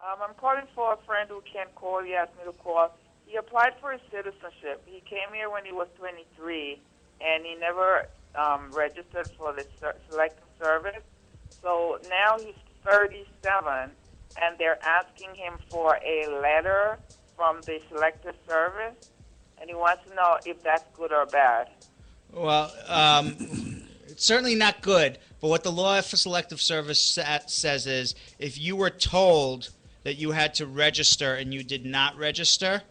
I'm calling for a friend who can't call. He asked me to call. He applied for his citizenship. He came here when he was 23, and he never registered for the Selective Service. So now he's 37, and they're asking him for a letter from the Selective Service, and he wants to know if that's good or bad. Well, it's certainly not good, but what the law for Selective Service says is if you were told that you had to register and you did not register,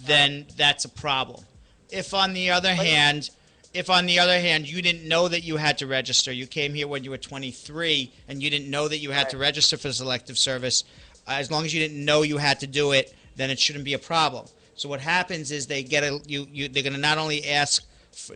then that's a problem. If on the other hand, you didn't know that you had to register, you came here when you were 23 and you didn't know that you had to register for the Selective Service, as long as you didn't know you had to do it, then it shouldn't be a problem. So what happens is they get they're going to not only ask,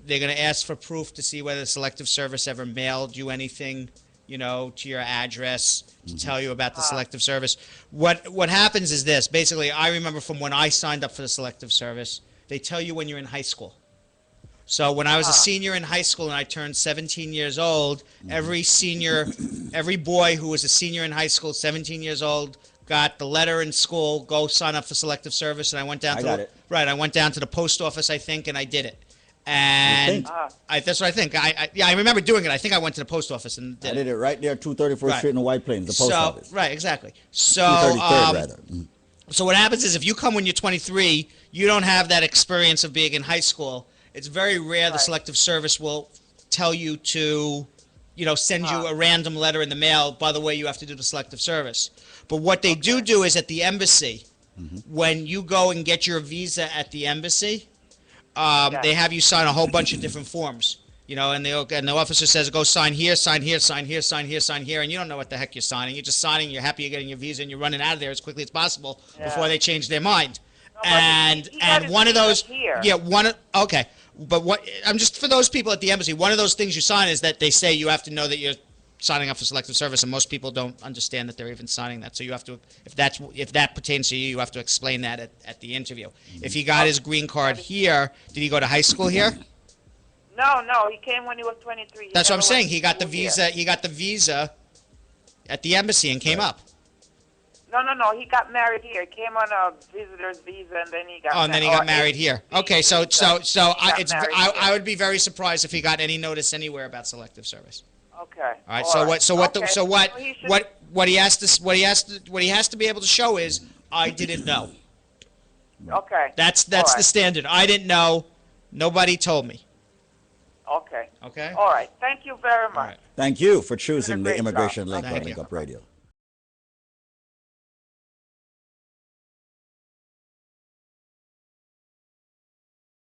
they're going to ask for proof to see whether the Selective Service ever mailed you anything, to your address to tell you about the Selective Service. What happens is this. Basically, I remember from when I signed up for the Selective Service, they tell you when you're in high school. So when I was a senior in high school and I turned 17 years old, every boy who was a senior in high school, 17 years old, got the letter in school, go sign up for Selective Service, and I went down I went down to the post office, I think, and I did it. And that's what I think. I remember doing it. I think I went to the post office and did it. I did it right there, 234th Street in the White Plains, the post office. Right, exactly. So, 233rd, rather. So what happens is if you come when you're 23, you don't have that experience of being in high school. It's very rare the Selective Service will tell you to, send you a random letter in the mail. By the way, you have to do the Selective Service. But what they do is at the embassy, when you go and get your visa at the embassy, they have you sign a whole bunch of different forms, and the officer says, go sign here, sign here, sign here, sign here, sign here, and you don't know what the heck you're signing. You're just signing, you're happy you're getting your visa, and you're running out of there as quickly as possible before they change their mind. No, and one of those, okay. But I'm just, for those people at the embassy, one of those things you sign is that they say you have to know that you're signing up for Selective Service, and most people don't understand that they're even signing that. So you have to, if that pertains to you, you have to explain that at the interview. If he got his green card here, did he go to high school here? No, he came when he was 23. That's what I'm saying. He got the visa. He got the visa at the embassy and came up. No. He got married here. He came on a visitor's visa, and then he got. Oh, and then he got married here. Okay, so I would be very surprised if he got any notice anywhere about Selective Service. Okay. All right. What he has to be able to show is I didn't know. Okay. That's the standard. I didn't know. Nobody told me. Okay. Okay. All right. Thank you very much. All right. Thank you for choosing the Immigration Link on Linkup Radio.